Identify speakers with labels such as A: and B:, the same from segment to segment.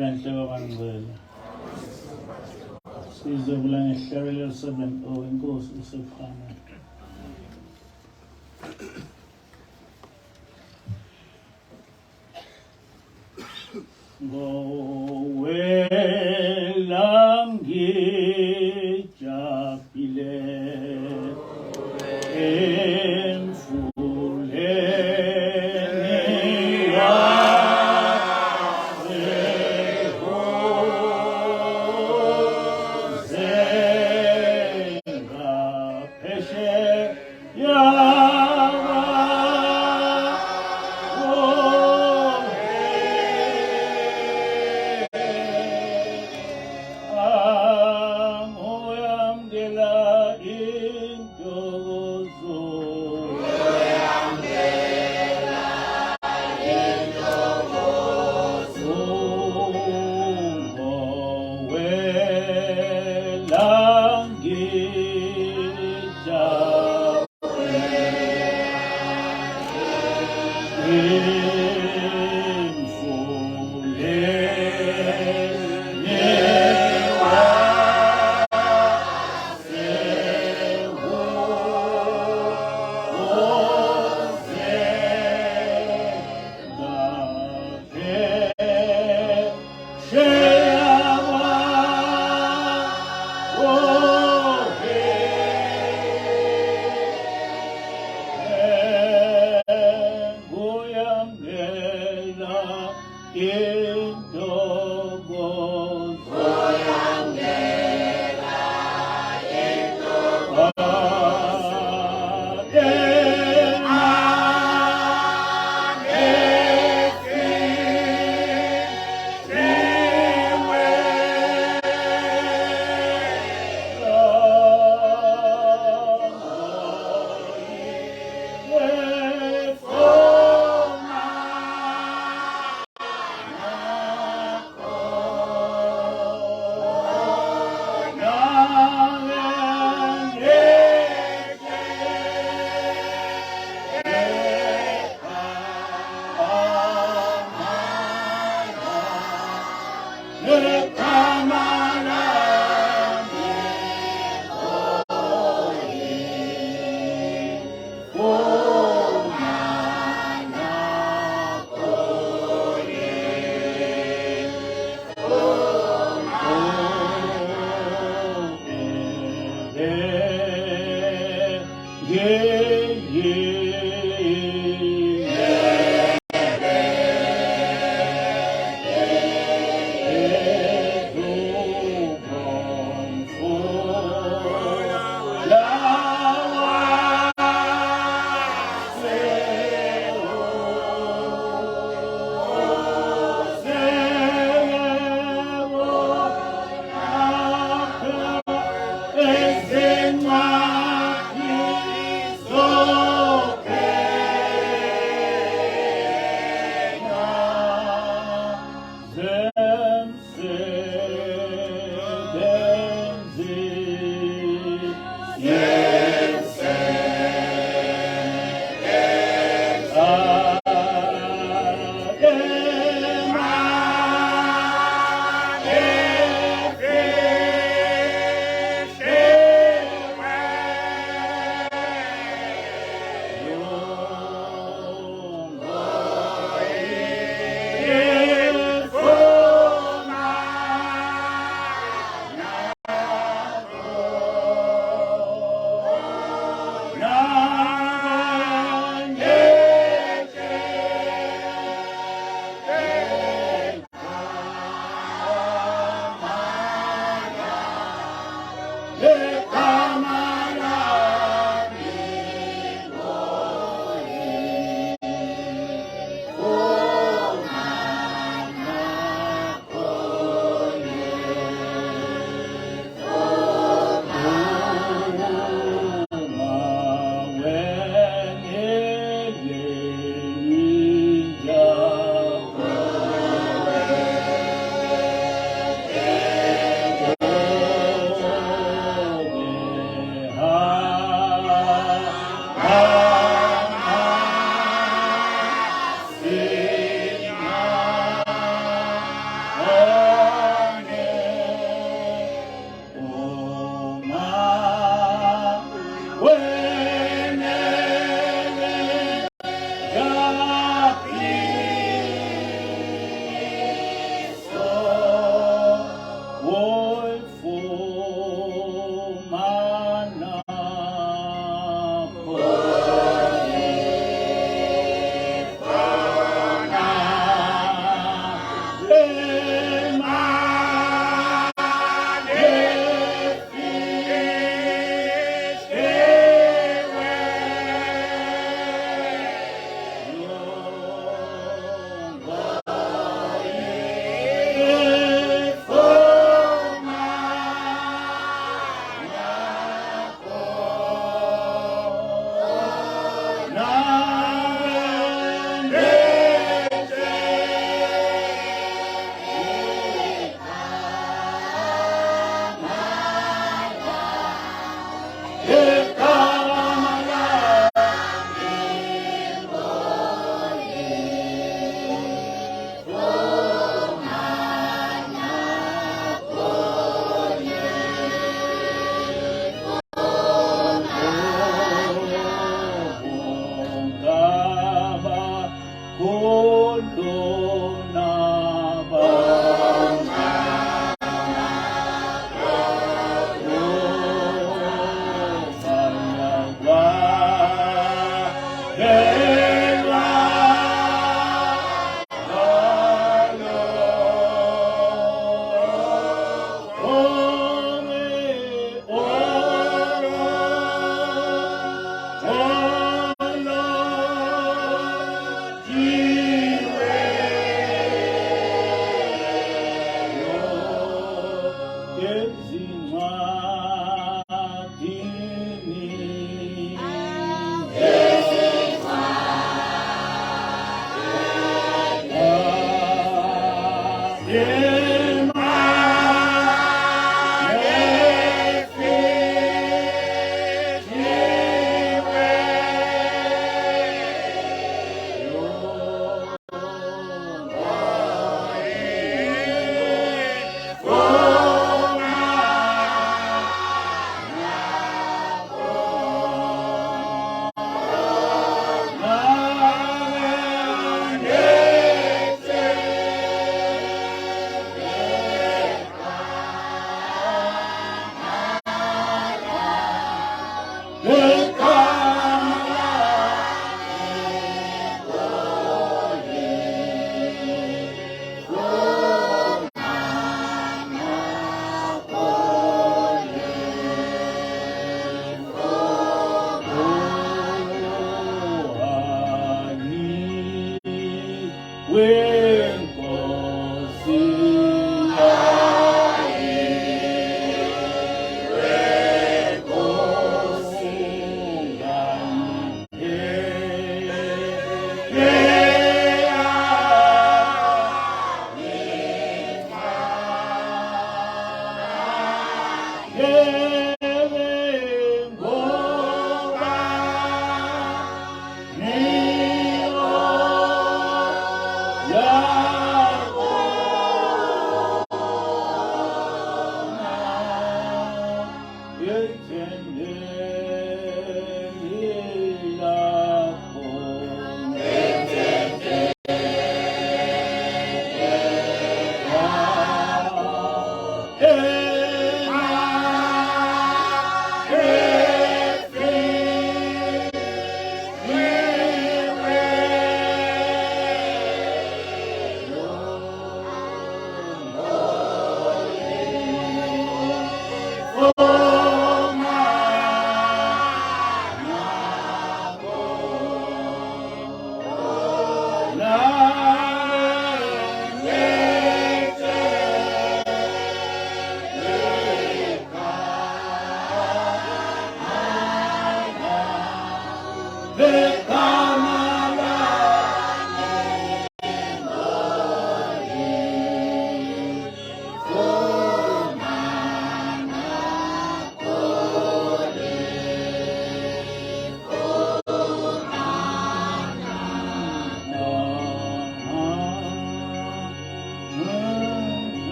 A: benhle babangcwele. Sizokula ngehlabelelo 7-0 inkosi isephana. Ngowela ngijabule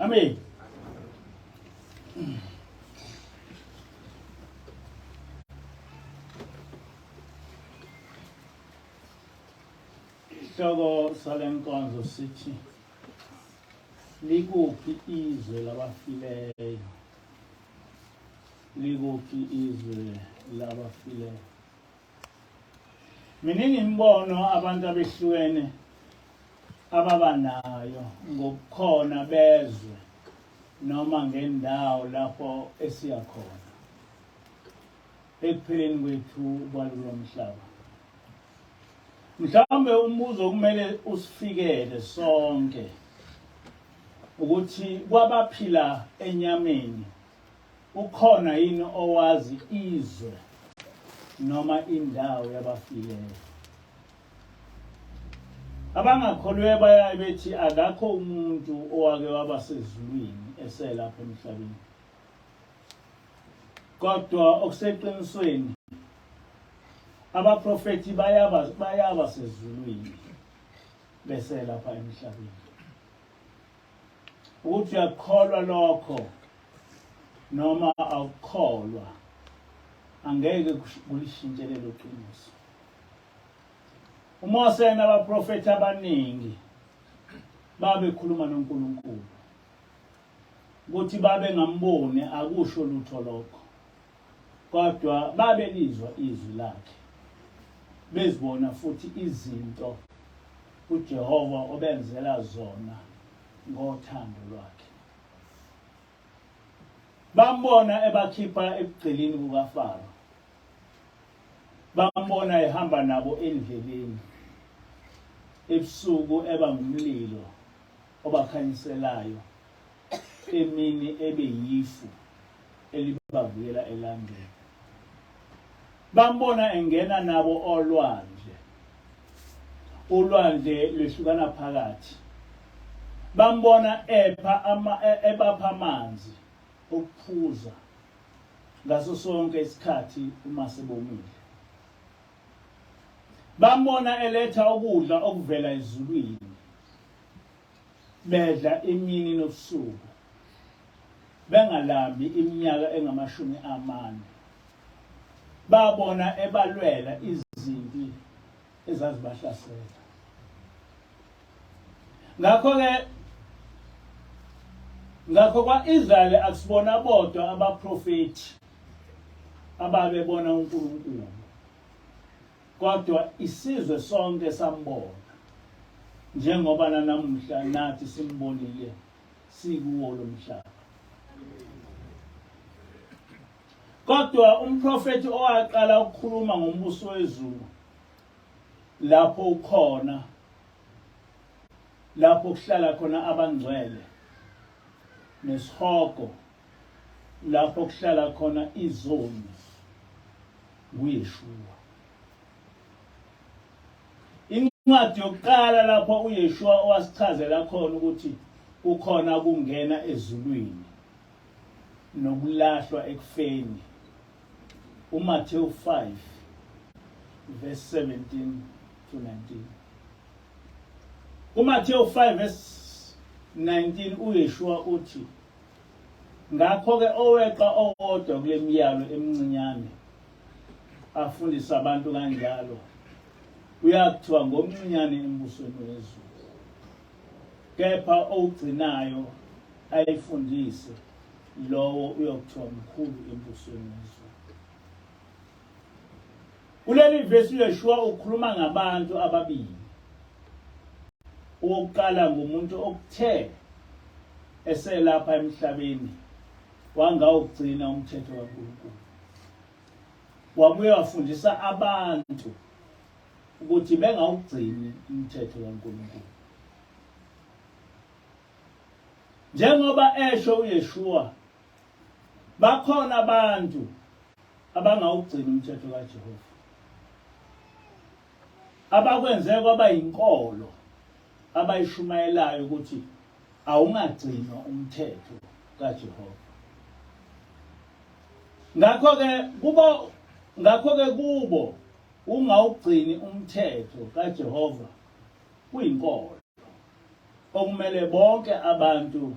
A: Amen. Isihloko sale nkonzo sithi likuphi izwe labafileyo. Likuphi izwe labafileyo. Miningi imibono abantu abehlukene ababanayo ngokukhona bezwe noma ngendawo lapho esiya khona ekuphileni kwethu kwalo mhlaba. Mhlawumbe umbuzo kumele usifikele sonke ukuthi kwabaphila enyameni ukhona yini owazi izwe noma indawo yabafileyo. Abangakholwe bayaye bethi akakho umuntu owake waba sezulwini eselapha emhlabeni. Kodwa okuseqinisweni abaprofeti bayaba sezulwini bese lapha emhlabeni. Ukuthi uyakholwa lokho noma awukholwa angeke kulishintshele lo qiniso. uMose nabaprofeti abaningi babekhuluma noNkulunkulu ukuthi babe ngamboni akusho lutho lokho, kodwa babelizwa izwi lakhe, bezibona futhi izinto uJehova obenzela zona ngothando lwakhe. Bambona ebakhipha ebugqilini bukaFaro, bambona ehamba nabo endleleni ebusuku eba ngumlilo obakhanyiselayo, emini ebe yifu elibavuyela elangeni. Bambona engena nabo olwandle, ulwandle lwehlukana phakathi. Bambona ebapha amanzi okuphuza ngaso sonke isikhathi uma sebomile. Bambona eletha ukudla okuvela ezulwini, bedla imini nobusuku, bengalambi iminyaka engama40. Babona ebalwela izimpi ezazibahlasela. Ngakho kwa-Israyeli akusibona bodwa abaprofeti ababebona uNkulunkulu, kodwa isizwe sonke sambona, njengoba namuhla nathi simbonile sikuwo lo mhlaba. Kodwa umprofeti owaqala ukukhuluma ngombuso wezulu lapho kuhlala khona abangcwele, nesihogo lapho kuhlala khona izoni, uYeshua. Incwadi yokuqala lapho uYeshua owasichazela khona ukuthi ukhona kungena ezulwini nokulahlwa ekufeni, uMathewu 5 verse 17 to 19. uMathewu 5 verse 19 uYeshua uthi, ngakho-ke oweqa owodwa kule miyalo emincinyane afundisa abantu kanjalo, uyakuthiwa ngomncinyane embusweni wezulu. Kepha owugcinayo ayifundise, lowo uyakuthiwa mkhulu embusweni wezulu. Kuleli verse uYeshua ukhuluma ngabantu ababili. Owokuqala ngumuntu okuthe eselapha emhlabeni wangawugcina umthetho kaNkulunkulu, wabuye wafundisa abantu ukuthi bengawugcini umthetho kaNkulunkulu. Njengoba esho uYeshua, bakhona abantu abangawugcini umthetho kaJehova, abakwenze kwaba yinkolo abayishumayelayo ukuthi awungagcinwa umthetho kaJehova. Ngakho-ke kubo ungawugcini umthetho kaJehova kuyinkolo okumele bonke abantu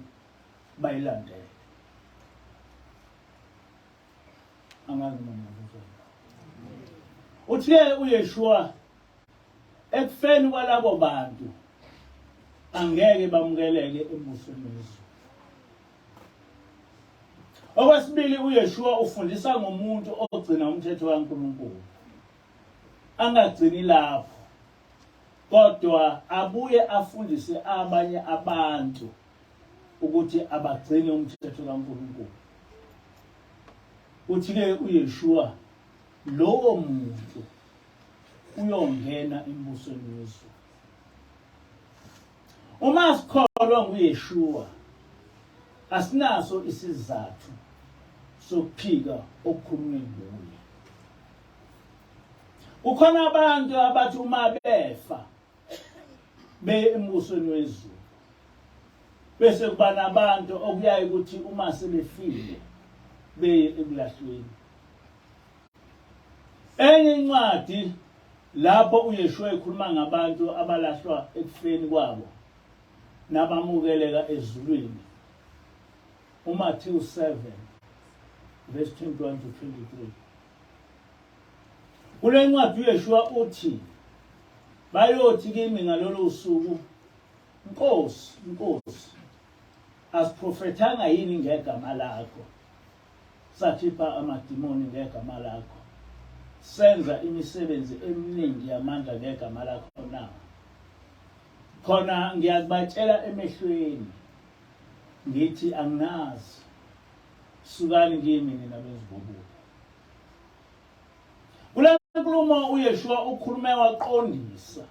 A: bayilandele. Angazi mina uthi uYeshua ekufeni kwalabo bantu angeke bamukeleke embusweni wezulu. Okwesibili, uYeshua ufundisa ngomuntu ogcina umthetho kaNkulunkulu, angagcini lapho, kodwa abuye afundise abanye abantu ukuthi abagcine umthetho kaNkulunkulu. Uthi-ke uYeshua lowo muntu uyongena embusweni wezulu. Uma sikholwa nguYeshua, asinaso isizathu sokuphika okukhulunywe nguye. Kukhona abantu abathi uma befa beye embusweni wezulu, bese kuba nabantu okuyaye ukuthi uma sebefile beye ekulahlweni. Enye incwadi lapho uYeshua ekhuluma ngabantu abalahlwa ekufeni kwabo nabamukeleka ezulwini. uMatthew 7 verse 21 to 23. Kule ncwadi uYeshua uthi bayothi kimi ngalolu suku, Nkosi, Nkosi, asiprofethanga yini ngegama lakho, sakhipha amadimoni ngegama lakho, senza imisebenzi eminingi yamandla ngegama lakho na? Khona ngiyakubatshela emehlweni ngithi anginazi, sukani kimi nina benzibobubi. Kule nkulumo uYeshua ukhulume waqondisa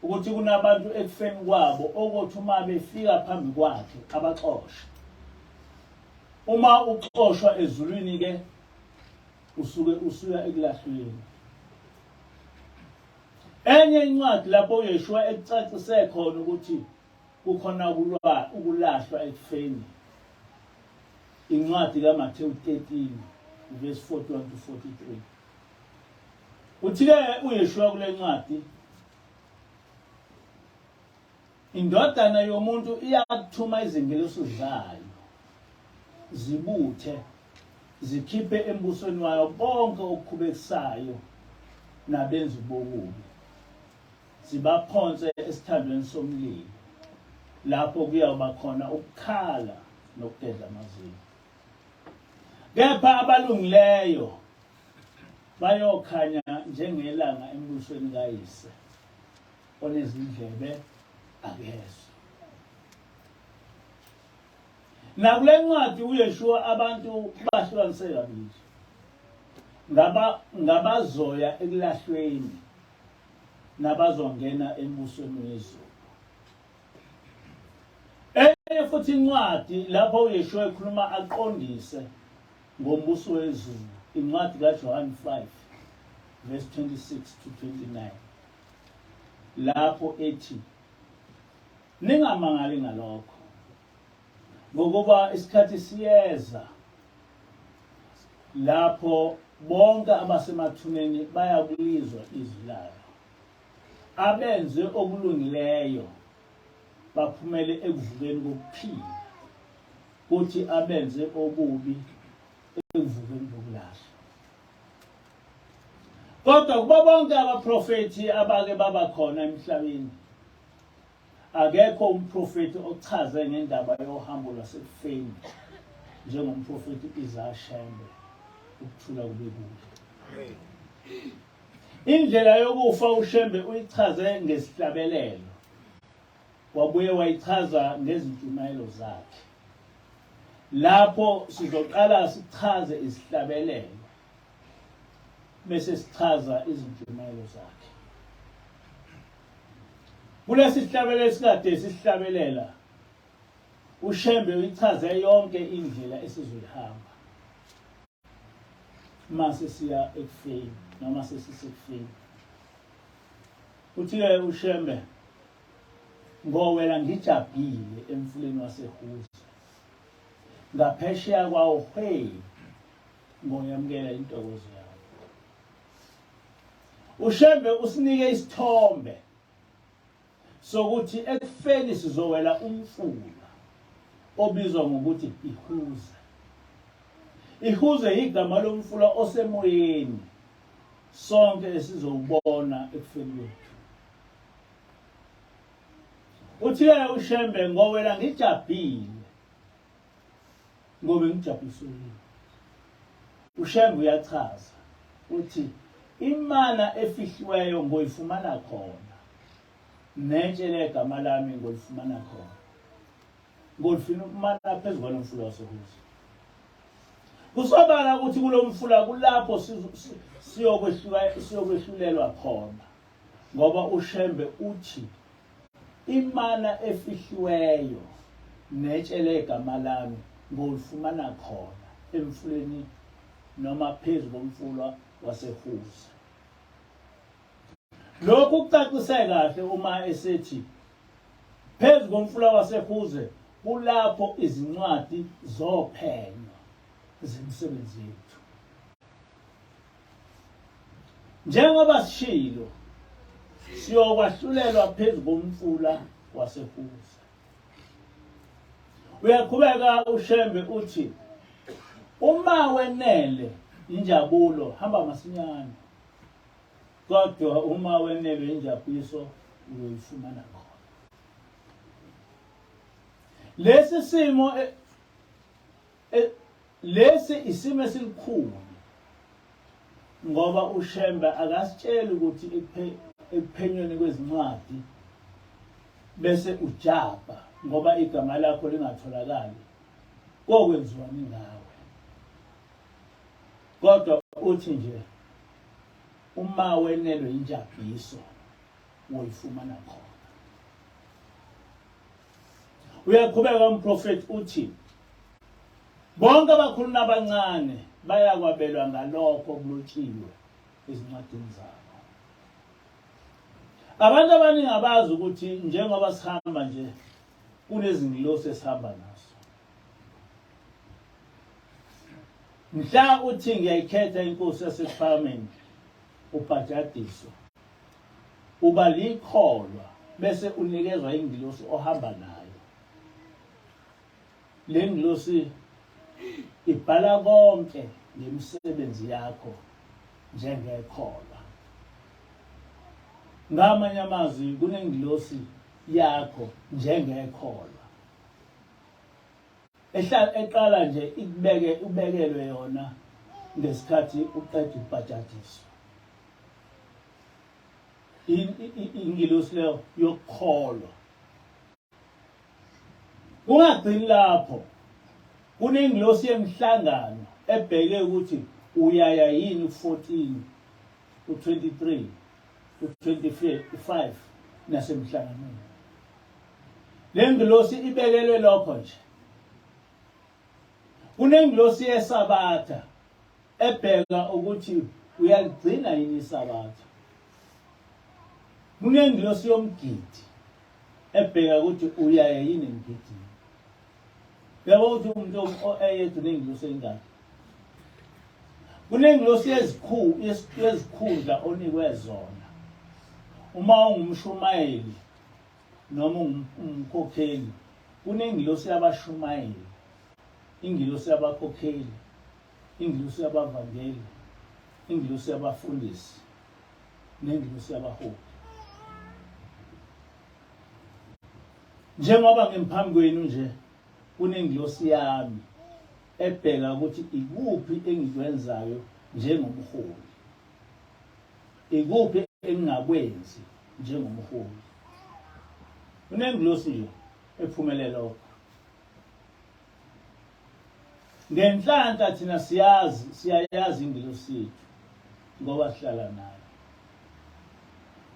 A: ukuthi kunabantu ekufeni kwabo okuthi uma befika phambi kwakhe abaxosha. Uma uxoshwa ezulwini ke usuya ekulahlweni. Enye incwadi lapho uYeshua ecacise khona ukuthi kukhona ukulahlwa ekufeni, incwadi kaMathewu 13 verse 41 to 43. Uthi-ke uYeshua kule ncwadi, indodana yomuntu iyakuthuma izingelosi zayo zibuthe zikhiphe embusweni wayo bonke okukhubekisayo nabenzi bobubi, zibaphonse esithandweni somlilo, lapho kuyawuba khona ukukhala nokugedla amazinyo. Kepha abalungileyo bayokhanya njengelanga embusweni kaYise, onezindlebe akezwe. Nakule ncwadi uYeshua abantu bahlukanise kabili. Ngabazoya ekulahlweni nabazongena embusweni wezulu. Enye futhi incwadi lapho uYeshua ekhuluma aqondise ngombuso wezulu, incwadi kaJohn 5 verse 26 to 29. Lapho ethi, ningamangali ngalokho, ngokuba isikhathi siyeza lapho bonke abasemathuneni bayakulizwa izwi layo. Abenze okulungileyo baphumele ekuvukeni kokuphila, kuthi abenze okubi ekuvukeni kokulahla. Kodwa kuba bonke abaprofethi abake baba khona emhlabeni, akekho umprofethi ochaze ngendaba yohambo lwasekufeni njengomprofethi Izwe, ukuthula kube kuhle. Indlela yokufa uShembe uyichaze ngesihlabelelo, wabuye wayichaza ngezintshumayelo zakhe. Lapho sizoqala sichaze isihlabelelo bese sichaza izintshumayelo zakhe. Kulesi sihlabelelo esikade sihlabelela, uShembe uyichaze yonke indlela esizoyihamba mase siya ekufeni noma sesisekufeni. Uthi-ke uShembe, ngowela ngijabhile emfuleni waseHuza, ngaphesheya kwawo ngoyamukela intokozo yawo. uShembe usinike isithombe sokuthi ekufeni sizowela umfula obizwa ngokuthi iHuza. iHuza igama lomfula osemoyeni sonke esizowubona ekufeni kwethu. Uthi-ke uShembe, ngowela ngijabhile ngoba ngijabulisiwe. uShembe uyachaza uthi imana efihliweyo ngoyifumana khona, netshe legama lami ngolifumana khona, ngolifumana phezu kwalo mfula waseHuza. Kusobala ukuthi kulo mfula kulapho siyokwehlulelwa khona, ngoba uShembe uthi imana efihliweyo netshe legama lami ngolifumana khona emfuleni noma phezu komfula waseHuza. Lokhu kucacise kahle uma esethi phezu komfula waseHuza kulapho izincwadi zophenyo zemisebenzi yethu. Njengoba sishilo siyokwahlulelwa phezu komfula waseHusa. Uyaqhubeka uShembe uthi uma wenele injabulo hamba masinyane, kodwa uma wenele injabuliso uyoyifumana khona. Lesi simo lesi isimo esikhulu ngoba uShembe akasitsheli ukuthi ekuphenyweni kwezincwadi bese ujaba ngoba igama lakho lingatholakali kokwenziwani ngawe, kodwa uthi nje uma wenelwe injabuliso uyifumana khona. Uyaqhubeka umprofeti uthi bonke abakhulu abancane bayakwabelwa ngalokho okulotshiwe ezincwadini zabo. Abantu abaningi abazi ukuthi njengoba sihamba nje kunezingilosi esihamba nazo. Mhla uthi ngiyayikhetha inkosi yasePhalamende ubhajadiswa uba likholwa bese unikezwa ingilosi ohamba nayo. Le ngilosi ibhala konke ngemisebenzi yakho njengekholwa. Ngamanye amazwi kunengilosi yakho njengekholwa eqala nje ubekelwe yona ngesikhathi uqeda ukubhajadiswa. Ingilosi leyo yokukholwa. Kungagcini lapho, kunengilosi yemhlangano ebheke ukuthi uyaya yini u14, u23, u25 nasemhlanganweni. Le ngilosi ibekelwe lokho nje. Kunengilosi yesabatha ebheka ukuthi uyaligcina yini isabatha. Kunengilosi yomgidi ebheka ukuthi uyaya yini emgidini. Yabo ukuthi umuntu oyedwa nengilosi engaka. Kunengilosi yezikhundla onikwe zona. Uma ungumshumayeli noma umkhokheli, kunengilosi yabashumayeli, ingilosi yabakhokheli, ingilosi yabavangeli, ingilosi yabafundisi, nengilosi yabaholi. Njengoba ngemphambi kwenu nje kunengilosi yami ebheka ukuthi ikuphi engikwenzayo njengomholi, ikuphi engingakwenzi njengomholi. Kunengilosi nje ephumelela lokho. Ngenhlanhla thina siyayazi ingilosi yethu ngoba sihlala nayo.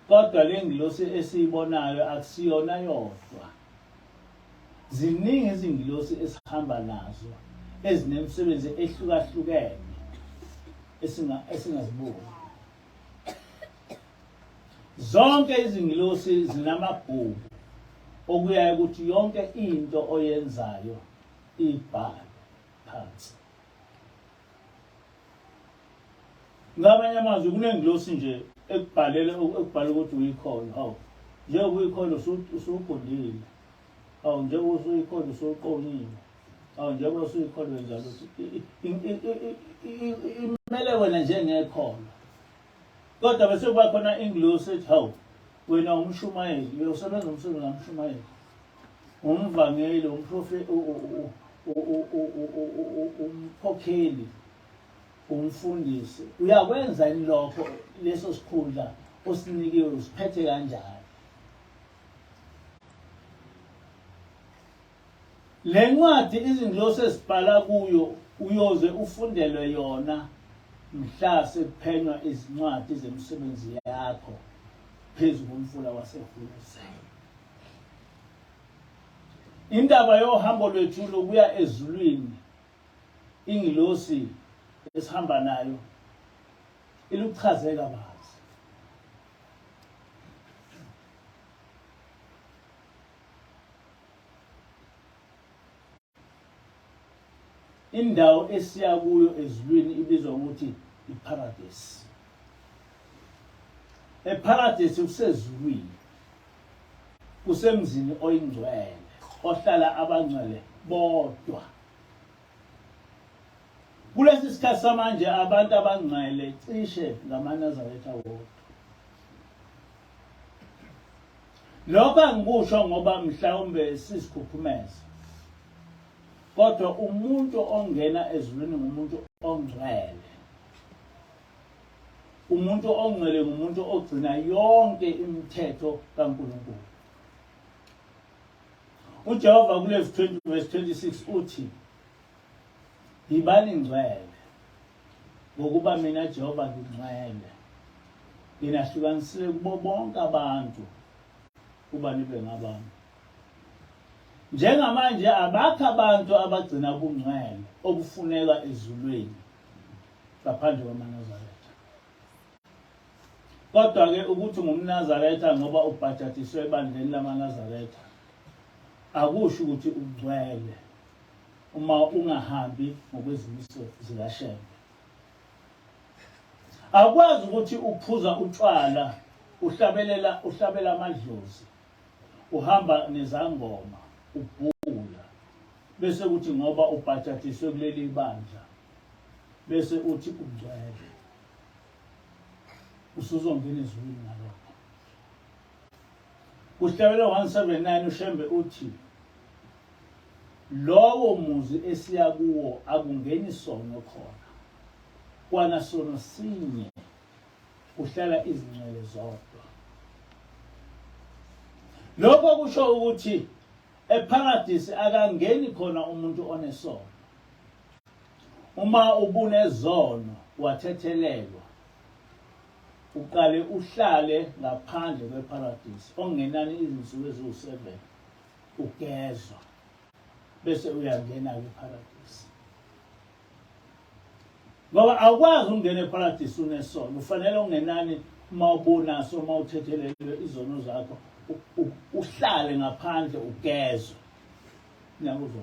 A: Kodwa le ngilosi esiyibonayo akusiyona yodwa. Ziningi izingilosi esihamba nazo ezinemisebenzi ehlukahlukene esingaziboni. Zonke izingilosi zinamabhuku okuyaye ukuthi yonke into oyenzayo ibhale phansi. Ngamanye amazwi kunengilosi nje ekubhalela ukuthi uyikholwa. Hawu, njengoba uyikholwa usugondile. Hawu, njengoba usuyikholwa usuqonile. Hawu, njengoba usuyikholwa wenza ukuthi imele wena njengekholwa. Kodwa bese kuba khona ingilosi ethi hawu, wena umshumayeli, uyosebenza umsebenzi kamshumayeli. Umvangeli, umprofeti, umkhokheli, umfundisi. Uyakwenza yini lokho leso sikhundla osinikiwe usiphethe kanjani? Le ncwadi izingilosi esibhala kuyo uyoze ufundelwe yona mhla sekuphenywa izincwadi zemisebenzi yakho phezu komfula waseHusa. Indaba yohambo lwethu lokuya ezulwini, ingilosi esihamba nayo iluchaze kabanzi. Indawo esiya kuyo ezulwini ibizwa ukuthi iparadise. eparadise usezulwini kusemzini oyingcwele ohlala abangcwele bodwa. Kulesi sikhathi samanje abantu abangcwele cishe ngamaNazaretha wodwa. Lokho angikusho ngoba mhlawumbe sisikhukhumeza, kodwa umuntu ongena ezulwini ngumuntu ongcwele. Umuntu ongcwele ngumuntu ogcina yonke imithetho kaNkulunkulu. uJehova kule 20 verse 26 uthi, yibani ngcwele ngokuba mina Jehova ngingcwele. Nginahlukanisile kubo bonke abantu kuba nibe ngabami. Njengamanje abakho abantu abagcina ubungcwele obufuneka ezulwini ngaphandle kwamaNazaretha. Kodwa-ke ukuthi ngumNazaretha ngoba ubhajatiswe ebandleni lamaNazaretha akusho ukuthi ungcwele uma ungahambi ngokwezimiso zikaShembe. Akwazi ukuthi uphuza utshwala, uhlabela amadlozi, uhamba nezangoma, ubhula, bese uthi ngoba ubhajatiswe kuleli bandla bese uthi ungcwele. Usuzongena ezulwini ngalokho. Kuhlabela 179 uShembe uthi, lowo muzi esiya kuwo akungeni sono khona, kwana sono sinye kuhlala izingcwele zodwa. Lokho kusho ukuthi eparadise akangeni khona umuntu onesono. Uma ubunezono wathethelelwa, uqale uhlale ngaphandle kweparadise ongenani izinsuku eziwu7 ugezwa bese uyangena kweparadise. Ngoba awukwazi ukungena eparadise unesono, ufanele ungenani uma ubonaso, uma uthethelelwe izono zakho uhlale ngaphandle ugezwe. Ngiyakuzwa.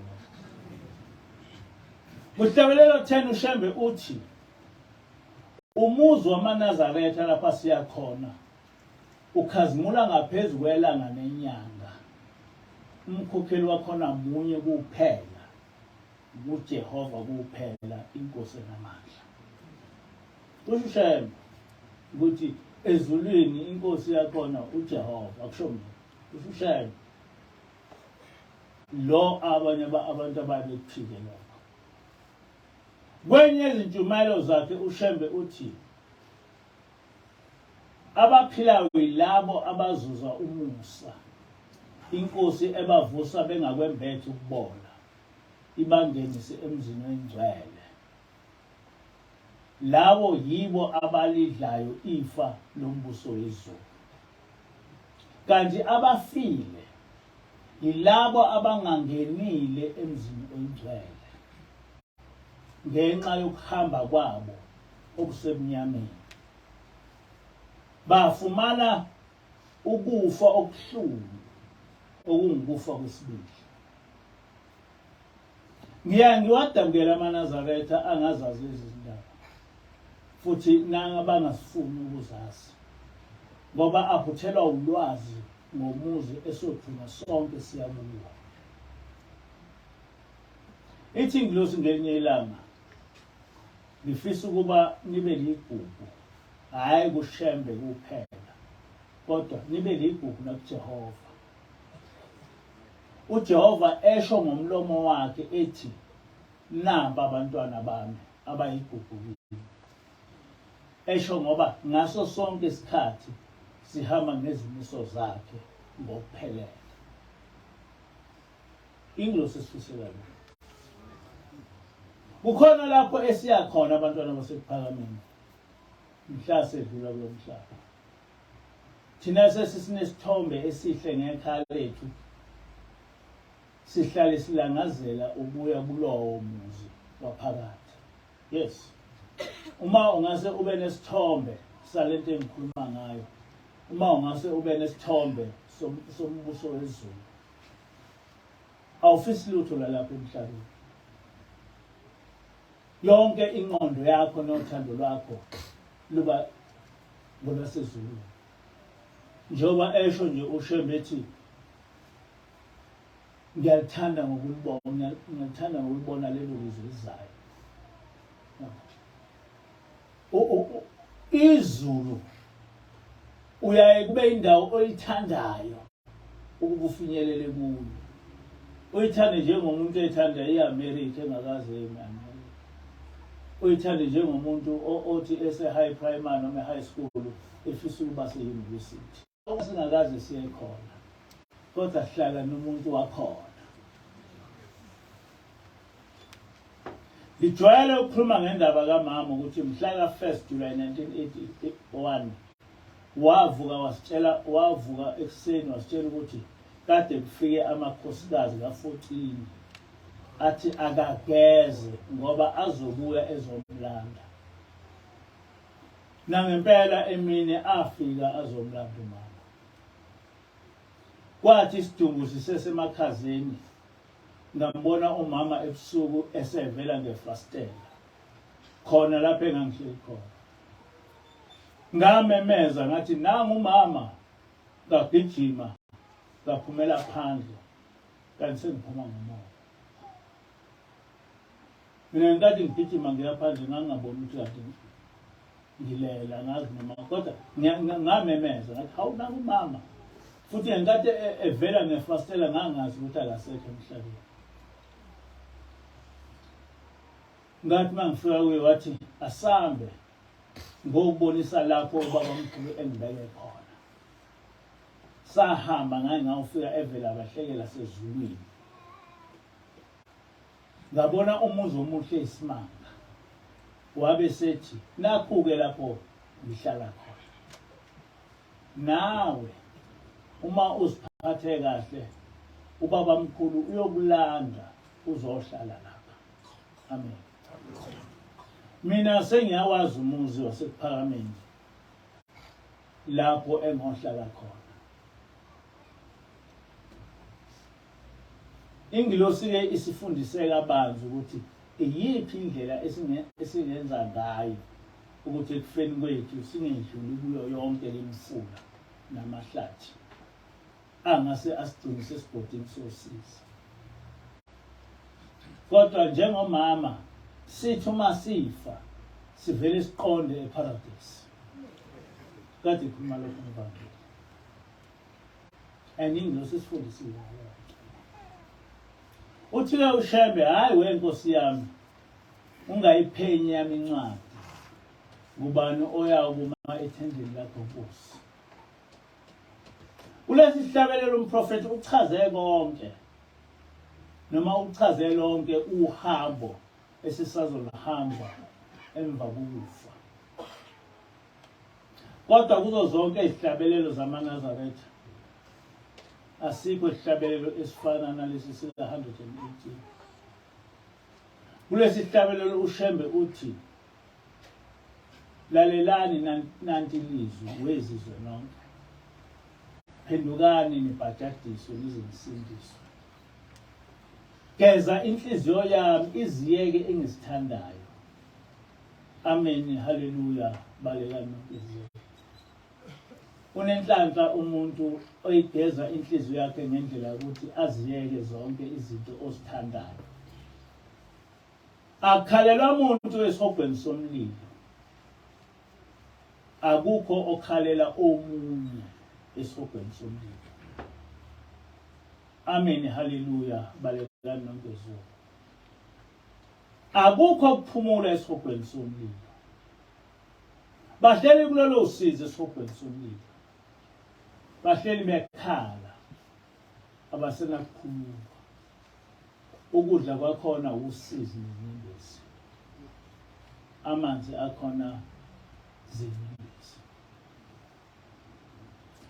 A: Kuhlabelelo 10 uShembe uthi, umuzi wamaNazaretha lapha siya khona ukhazimula ngaphezulu kwelanga nenyanga. Umkhokheli wakhona munye kuphela, uJehova kuphela, inkosi enamandla. Kusho uShembe ukuthi ezulwini inkosi yakhona uJehova, akusho mina. Kusho uShembe lo abanye abantu ababephike lokho. Kwenye izintshumayelo zakhe uShembe uthi, abaphilayo yilabo abazuza umusa, inkosi ebavusa bengakwembethe ukubola, ibangenise emzini oyingcwele. Labo yibo abalidlayo ifa lombuso wezulu. Kanti abafile yilabo abangangenile emzini oyingcwele ngenxa yokuhamba kwabo okusemnyameni. Bafumana ukufa okuhlungu okungukufa kwesibili. Ngiwadabukela amaNazaretha angazazi izindaba, futhi bangasifuni ukuzazi, ngoba aphuthelwa ulwazi ngomuzi esoduma sonke siyabuka. Ithi ingilosi ngelinye ilanga, ngifisa ukuba nibe ligugu, hhayi kuShembe kuphela, kodwa nibe ligugu nakuJehova. uJehova esho ngomlomo wakhe ethi, namba abantwana bami abayigugu kimi. Esho ngoba ngaso sonke isikhathi sihamba ngezimiso zakhe ngokuphelele. Ingilosi esifisela. Kukhona lapho esiya khona abantwana basekuphakameni, mhla sedlula kulo mhlaba. Thina sesinesithombe esihle ngekhaya lethu, sihlale silangazela ubuya kulowo muzi waphakathi. Yes. Uma ungase ube nesithombe salento engikhuluma ngayo, uma ungase ube nesithombe sombuso wezulu, awufisi lutho lalapha emhlabeni. Yonke ingqondo yakho nothando lwakho luba ngolwasezulwini. njengoba esho nje uShembe ethi ngiyalithanda ngokulibona, ngiyalithanda ngokulibona lelo lizwe lizayo. Izulu uyaye kube indawo oyithandayo ukuba ufinyelele kuyo. Uyithande njengomuntu ethanda iAmerica engakaze emani. Uyithande njengomuntu othi ese-high primary noma high school efisa ukuba se-university. Singakaze siye khona, kodwa sihlala nomuntu wakhona. Ngijwayele ukukhuluma ngendaba kamama ukuthi mhla ka-1 July 1981 wavuka ekuseni wasitshela ukuthi kade kufike amakhosikazi ka-14 athi akageze ngoba azobuya ezomlanda. Nangempela emini afika azomlanda umama. Kwathi isidumbu sisesemakhazeni ngambona umama ebusuku esevela ngefastela khona lapho engangihleli khona. Ngamemeza ngathi nangu umama, ngagijima ngaphumela phandle kanti sengiphuma ngomoya. Mina ngenkathi ngigijima ngiya phandle ngangaboni ukuthi kade ngilela ngazi noma, kodwa ngamemeza ngathi hawu nangu umama. Futhi ngenkathi evela ngefastela ngangazi ukuthi akasekho emhlabeni. Ngathi mangifika kuye wathi asambe ngokubonisa lapho ubabamkhulu engibeke khona. Sahamba ngaye ngawufika evela abahlekela sezulwini. Ngabona umuzi omuhle isimanga. Wabe sethi nakhu-ke lapho ngihlala khona. Nawe uma uziphathe kahle ubabamkhulu uyokulanda uzohlala lapha. Amen. Mina sengiyawazi umuzi wasePhakameni lapho engihlala khona. Ingilosi-ke isifundise kabanzi ukuthi iyiphi indlela esingenza ngayo ukuthi ekufeni kwethu singedluli kuyo yonke lemifula namahlathi angase asigcinise esigodini sosizi. Kodwa njengomama sithi uma sifa sivele siqonde eparadise. Kade ikhuluma lokho ngivangeli. Ingilosi isifundisile. Uthi-ke uShembe, hayi wenkosi yami, ungayiphenyi yami incwadi. Ngubani oyawukuma ethendeni lakho Nkosi. Kulesi sihlabelelo umprofeti uchaze konke, noma uchaze lonke uhambo esisazolahamba emva kokufa. Kodwa kuzo zonke izihlabelelo zamaNazaretha asikho isihlabelelo esifana nalesi sika-118. Kulesi sihlabelelo uShembe uthi lalelani nanti ilizwi wezizwe nonke. Phendukani nibhajadiswe nize nisindiswe. Geza inhliziyo yami iziyeke engizithandayo. Amen, haleluya, balekani nonke. Unenhlanhla umuntu oyigeza inhliziyo yakhe ngendlela ukuthi aziyeke zonke izinto ozithandayo. Akhalelwa umuntu esihogweni somlilo. Akukho okhalela omunye esihogweni somlilo. Amen, haleluya, balekani nonke. Akukho ukuphumula esihogweni somlilo. Bahleli kulolo usizi esihogweni somlilo. Bahleli bekhala abasenakukhuluma. Ukudla kwakhona usizi nenyembezi. Amanzi akhona zinyembezi.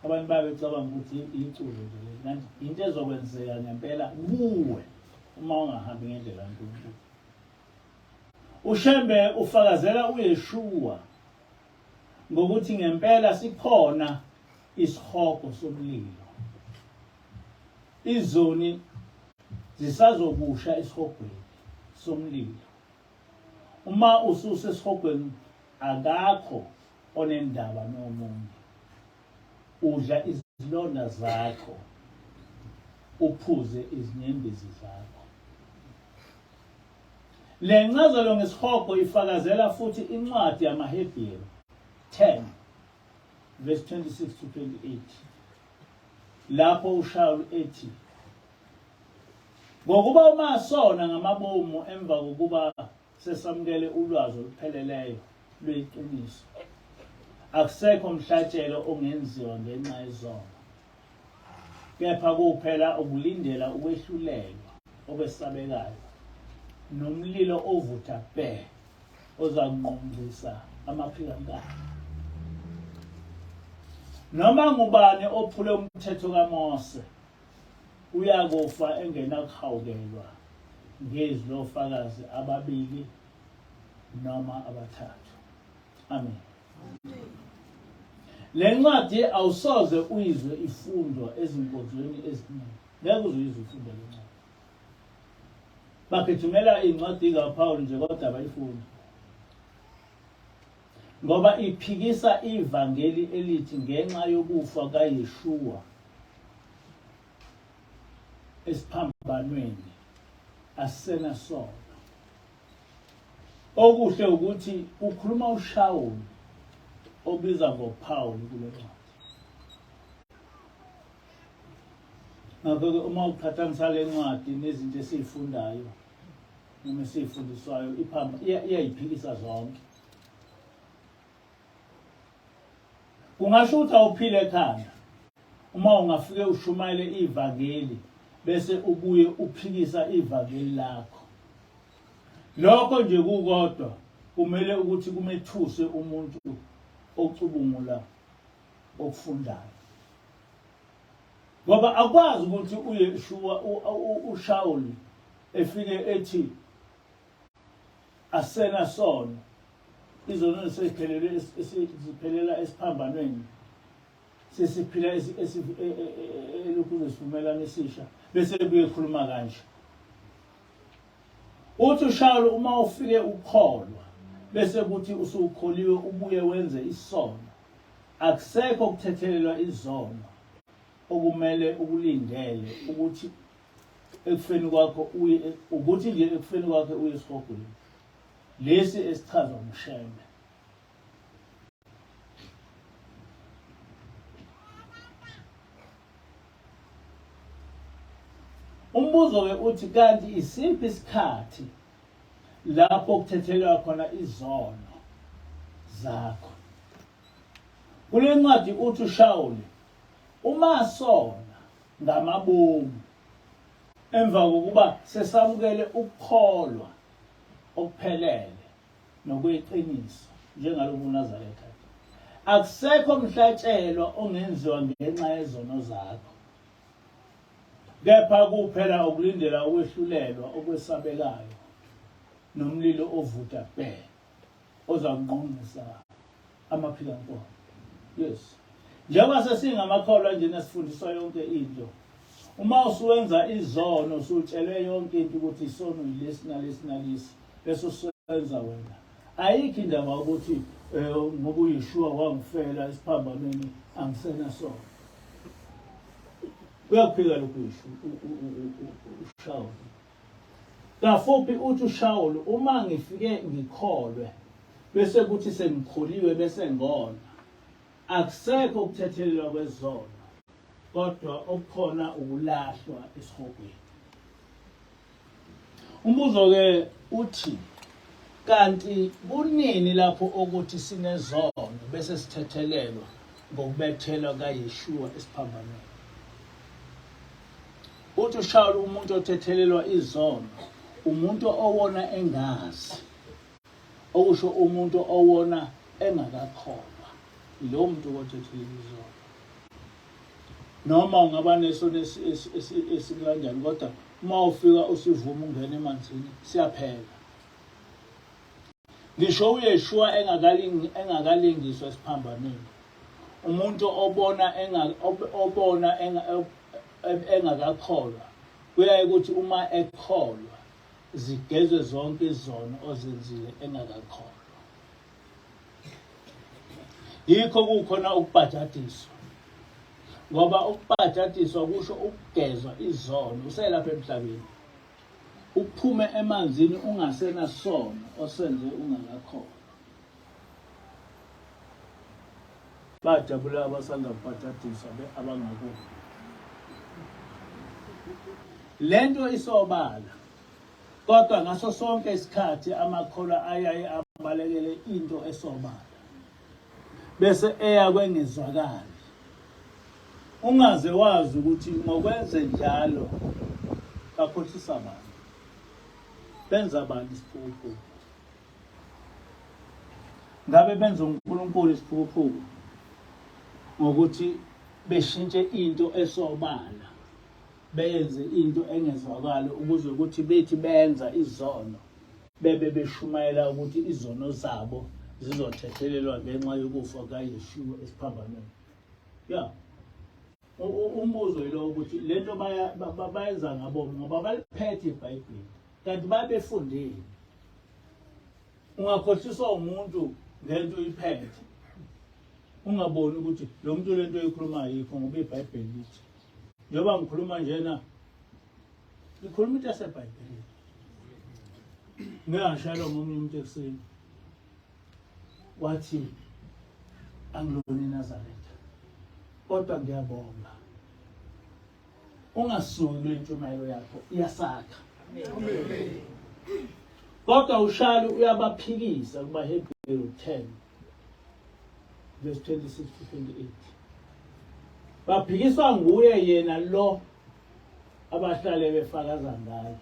A: Abantu babecabanga ukuthi iculo nje le into ezokwenzeka ngempela kuwe uma ungahambi ngendlela kaNkulunkulu. uShembe ufakazela uYeshua ngokuthi ngempela sikhona isihogo somlilo. Izoni zisazokusha esihogweni somlilo. Uma ususe esihogweni akakho onendaba nomunye. udla izilonda zakho, uphuze izinyembezi zakho. Le ncazelo ngesihogo ifakazela futhi incwadi yamaHebheru 10 verse 26 to 28 lapho uShawuli ethi, ngokuba umasona ngamabomu emva kokuba sesamukele ulwazi olupheleleyo lweqiniso, akusekho umhlatshelo ongenziwa ngenxa yezono, kepha kuphela ukulindela ukwehlulelwa okwesabekayo nomlilo ovutha bhe ozakunqongqisa amaphikankani. Noma ngubani ophule umthetho kaMose uyakufa engenakuhawukelwa ngezwi lofakazi ababili noma abathathu. Amen. Le ncwadi awusoze uyizwe ifundwa ezinkonzweni eziningi. Ngeke uzuyizwe ifundwa le ncwadi. Bakhethumela incwadi kaPawulu nje kodwa abayifuni. Ngoba iphikisa ivangeli elithi ngenxa yokufa kaYeshua esiphambanweni asenasono. Okuhle ukuthi ukhuluma uShawuli obiza ngoPawulu kule ncwadi. Ngakho-ke uma uqhathanisa le ncwadi nezinto esiyifundayo noma esiyifundiswayo, iyayiphikisa zonke. Kungasho ukuthi awuphile ekhanda uma ungafike ushumayele ivangeli bese ubuye uphikisa ivangeli lakho. Lokho nje kukodwa kumele ukuthi kumethuse umuntu ocubungula okufundayo. Ngoba akwazi ukuthi uYeshua uShawuli efike ethi asenasono, izono seziphelela esiphambanweni, sesiphila elokhu zesivumelano esisha, bese kuyekhuluma kanje. Uthi uShawuli uma ufike ukholwa bese kuthi usukholiwe ubuye wenze isono, akusekho ukuthethelelwa izono okumele ukulindele ukuthi ekufeni kwakho uye ukuthi nje ekufeni kwakhe uye esihogweni lesi esichazwa umsheme. Umbuzo-ke uthi kanti isiphi isikhathi lapho kuthethelwa khona izono zakho? Kule ncwadi uthi uShawuli umasona ngamabomu emva kokuba sesamukele ukukholwa okuphelele nokweqiniso njengalobu uNazaretha. Akusekho umhlatshelo ongenziwa ngenxa yezono zakho, kepha kuphela ukulindela ukwehlulelwa okwesabekayo nomlilo ovutha bhe ozakunqongqisa amaphikankolo. Yes. Njengoba sesingamakholwa nje nesifundiswa yonke into, uma usuwenza izono usutshelwe yonke into ukuthi isono yilesi nalesi nalesi bese usenza wena, ayikho indaba ukuthi ngoba uYeshua wangifela esiphambanweni angisenasono. Uyakuphika lokhu uShawuli. Kafuphi uthi uShawuli uma ngifike ngikholwe bese kuthi sengikholiwe bese ngona, akusekho ukuthethelelwa kwezono kodwa okukhona ukulahlwa esihogweni. Umbuzo-ke uthi kanti kunini lapho ukuthi sinezono bese sithethelelwa ngokubethelwa kaYeshua esiphambanweni? Uthi uShawuli umuntu othethelelwa izono umuntu owona engazi, okusho umuntu owona engakakholwa, lo muntu othethelelwa izono. Noma ungaba nesono esikanjani kodwa uma ufika usivuma ungena emanzini siyaphela. Ngisho uYeshua engakalingiswa esiphambanweni, umuntu obona engakakholwa kuyaye ukuthi uma ekholwa zigezwe zonke izono ozenzile engakakholwa. Yikho kukhona ukubhadadiswa ngoba ukubhajadiswa kusho ukugezwa izono uselapha emhlabeni, uphume emanzini ungasenasono osenze ungakakhona. Bajabula abasanda kubhajadiswa abangakubo. Lento isobala, kodwa ngaso sonke isikhathi amakholwa ayaye abalekele into esobala bese eya kwengezwakali. Ungaze wazi ukuthi ngokwenze njalo bakhohlisa abantu, benza abantu isiphukuphuku. Ngabe benza uNkulunkulu isiphukuphuku ngokuthi beshintshe into esobala beyenze into engezwakali ukuze ukuthi bethi benza izono bebe beshumayela ukuthi izono zabo zizothethelelwa ngenxa yokufa kaYeshua esiphambanweni. Ya. Umbuzo yilo ukuthi lento bayenza ngabomo ngoba baliphethe iBhayibheli kanti babefundile. Ungakhohliswa umuntu ngento uyiphethe ungaboni ukuthi lo muntu lento eyikhulumayo yikho ngoba iBhayibheli lithi. Njengoba ngikhuluma njena ngikhuluma into yaseBhayibhelini. Ngiyashayelwa ngomunye umuntu ekuseni wathi angiloni eNazaretha kodwa ngiyabonga ungasuki kule ntshumayelo yakho iyasakha. Kodwa ushali uyabaphikisa kubaHebrew 10 verse 26 to 28. Baphikiswa nguye yena lo abahlale befakaza ngayo.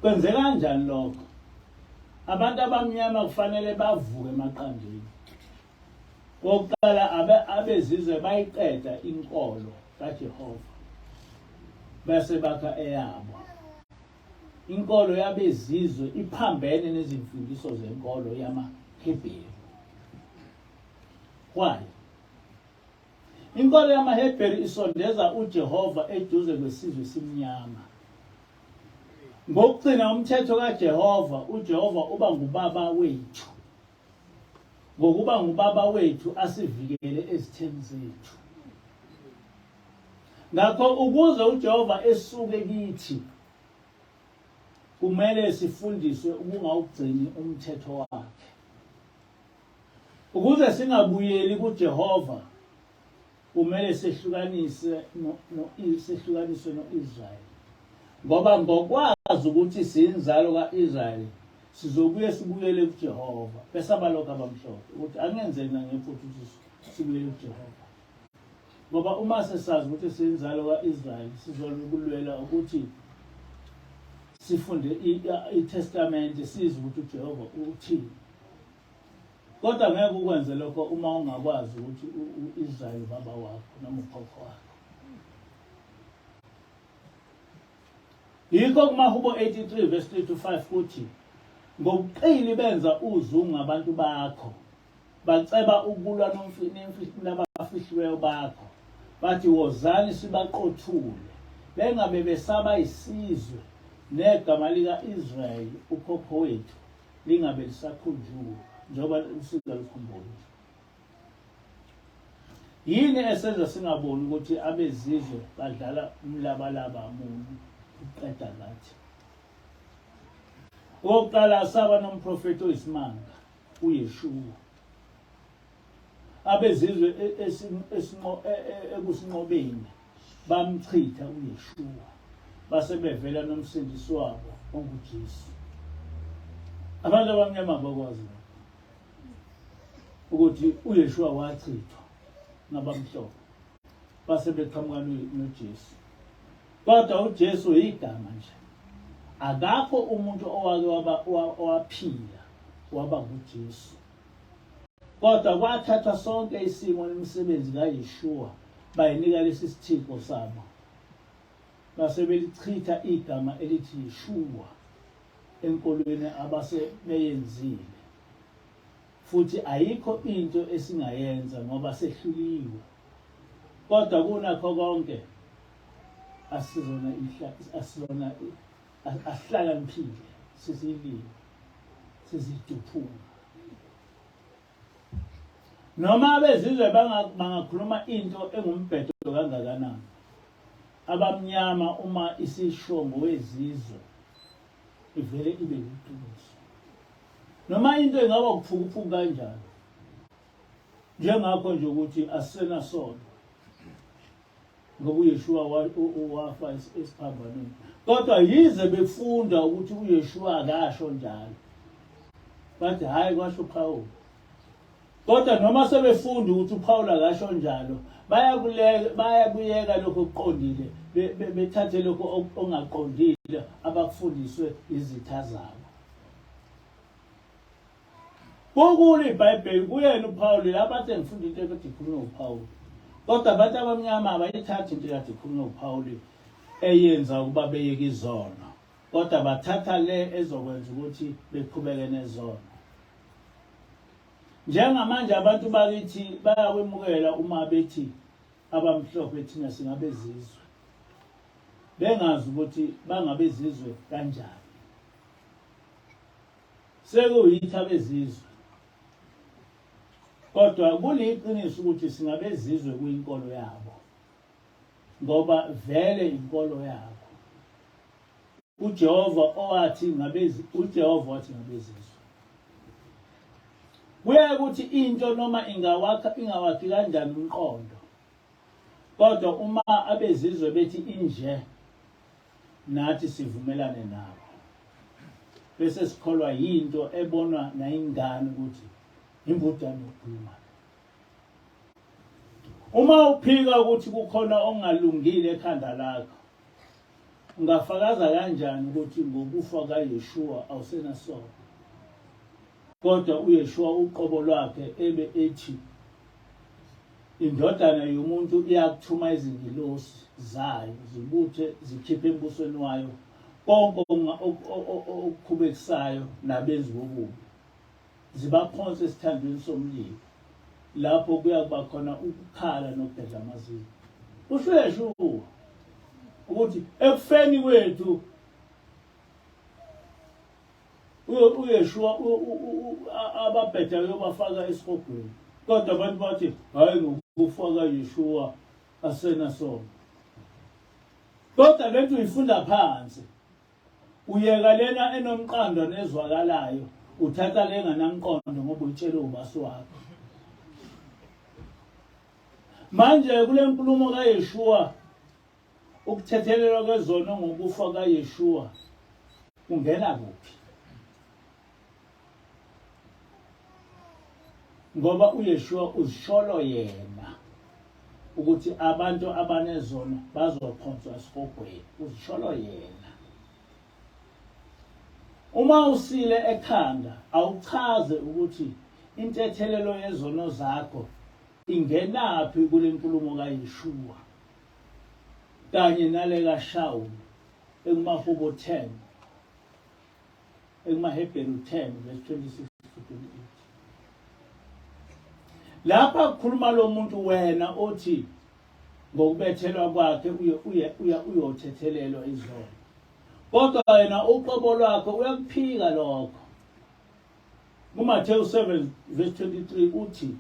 A: Kwenzeka kanjani lokho? Abantu abamnyama kufanele bavuke emaqandeni. Oqala abezizwe bayiqeda inkolo kaJehova bese bakha eyabo. Inkolo yabezizwe iphambene nezimfundiso zenkolo yamaHebheru. Why? Inkolo yamaHebheru isondeza uJehova eduze kwesizwe simnyama. Ngokugcina umthetho kaJehova, uJehova uba ngubaba wethu. Ngokuba ngubaba wethu asivikele ezitheni zethu. Ngakho ukuze uJehova esuke kithi kumele sifundiswe ukungawugcini umthetho wakhe. Ukuze singabuyeli kuJehova kumele sehlukaniswe noIsrayeli. Ngoba ngokwazi ukuthi siyinzalo kaIsrayeli sizobuye sibuyele kuJehova. Bese abalokho abamhlophe ukuthi angenzeki nangefuthu ukuthi sibuyele kuJehova. Ngoba uma sesazi ukuthi siyinzalo kaIsrayeli sizolulwela ukuthi sifunde iTestament sizi ukuthi uJehova uthini. Kodwa ngeke ukwenze lokho uma ungakwazi ukuthi uIsrayeli baba wakho noma ukhokho wakho. Yikho kumaHubo 83 verse 3 to 5 kuthi ngobuqili benza uzungu ngabantu bakho baceba ukulwa nabafihliweyo bakho bathi wozani sibaqothule bengabe besaba isizwe negama likaIsrayeli ukhokho wethu lingabe lisakhunjulwa njengoba usika lukhumbula. Yini esenza singaboni ukuthi abezizwe badlala umlabalaba muni uqeda ngathi? Oqala asaba nomprofeti oyisimanga uYeshua. Abezizwe ekusinqobeni bamchitha uYeshua base bevela nomsindisi wabo onguJesu. Abantu abamnyama bakwazi ukuthi uYeshua wachithwa ngabamhlophe base beqhamuka noJesu. Kodwa uJesu igama nje. Akakho umuntu owake waphila waba nguJesu. Kodwa kwathatha sonke isimo nemisebenzi kaYeshua bayinika lesi sithixo sabo. Base belichitha igama elithi Yeshua enkolweni abase beyenzile. Futhi ayikho into esingayenza ngoba sehluliwe. Kodwa kunakho konke asizona ahlakaniphile sizilile siziduphula. noma abezizwe bangakhuluma into engumbhedo kangakanani abamnyama uma isishongo wezizwe ivele ibe yiqiniso noma into engaba ukuphuka kanjani njengakho nje ukuthi asisenasono ngoba uYeshua wafa esiphambanweni kodwa yize befunda ukuthi uYeshua akasho njalo bathi hayi kwasho Paul kodwa noma sebefunda ukuthi uPaul akasho njalo bayakuyeka lokho okuqondile bethathe lokho ongaqondile abakufundiswe izitha zabo Ukuli iBhayibheli kuyena uPaul labathi ngifunda into ekade ikhulunywa uPaul kodwa abantu abamnyama abayithathi into ekade ikhulunywa uPaul eyenza ukuba beyeke izono kodwa bathatha le ezokwenza ukuthi beqhubeke nezono njengamanje abantu bakithi bayakwemukela uma bethi abamhlophe thina singabezizwe bengazi ukuthi bangabezizwe kanjani sekuyithi abezizwe kodwa kuliqiniso ukuthi singabezizwe kuyinkolo yabo ngoba vele inkolo yabo uJehova wathi ngabezizwe kuya ukuthi into noma ingawakhi kanjani umqondo kodwa uma abezizwe bethi inje nathi sivumelane nabo bese sikholwa yinto ebonwa nayingane ukuthi imbudane yokukhuluma uma uphika ukuthi kukhona ongalungile ekhanda lakho ungafakaza kanjani ukuthi ngokufa kaYeshua awusenasono kodwa uYeshua uqobo lwakhe ebe ethi indodana yomuntu iyakuthuma izingilosi zayo zibuthe zikhiphe embusweni wayo konke okukhubekisayo nabenzi bobubi zibaphonse esithandweni somlilo lapho kuyakuba khona ukukhala nokubhedla amazinyo kusho uYeshua ukuthi ekufeni kwethu uYeshua ababhedayo bafaka esihogweni kodwa abantu bathi hayi ngokufaka Yeshua asenasono kodwa lethu uyifunda phansi uyeka lena enomqando nezwakalayo uthatha lenganamqondo ngoba uyitshela ubasi wakho manje kule nkulumo kaYeshua ukuthethelelwa kwezono ngokufa kaYeshua ungena kuphi ngoba uYeshua uzisholo yena ukuthi abantu abanezono bazophonswa esihogweni uzisholo yena uma usile ekhanda awuchaze ukuthi intethelelo yezono zakho ingenaphi kule nkulumo kaYeshua kanye nale kaShawuli ekumaHubo 10 ekumaHebheru 10 verse 26 to 28 lapha kukhuluma lo muntu wena othi ngokubethelwa kwakhe uyothethelelwa izono kodwa wena uqobo lwakho uyakuphika lokho kuMathewu 7 verse 23 uthi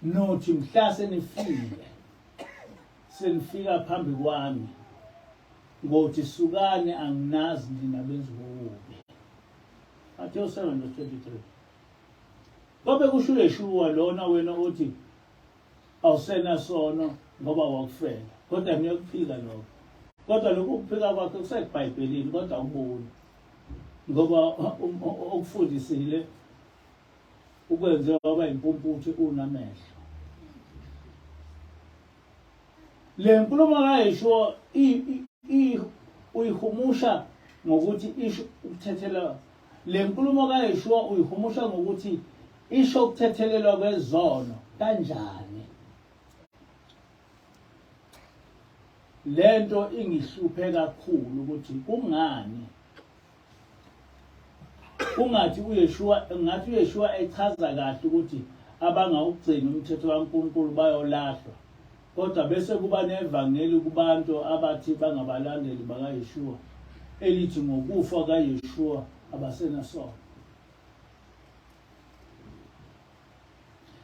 A: nothi mhla senifika phambi kwami ngothi sukane anginazi nina benzi bobubi Mathewu 7 verse 23 Kobe kusho uYeshua lona wena uthi awusenasono ngoba wakufela kodwa ngiyakuphika lokho kodwa lokhu kuphika kwakhe kuseBhayibhelini kodwa awuboni ngoba okufundisile ukwenze waba impumputhe unamehlo le nkulumo kaYeshua uyihumusha ngokuthi isho ukuthethela le nkulumo kaYeshua uyihumusha ngokuthi isho ukuthethelelwa kwezono kanjani lento ingihluphe kakhulu ukuthi kungani ungathi uYeshua echaza kahle ukuthi abangawugcina umthetho kaNkulunkulu bayolahlwa kodwa bese kuba nevangeli kubantu abathi bangabalandeli bakaYeshua elithi ngokufa kaYeshua abasenasono.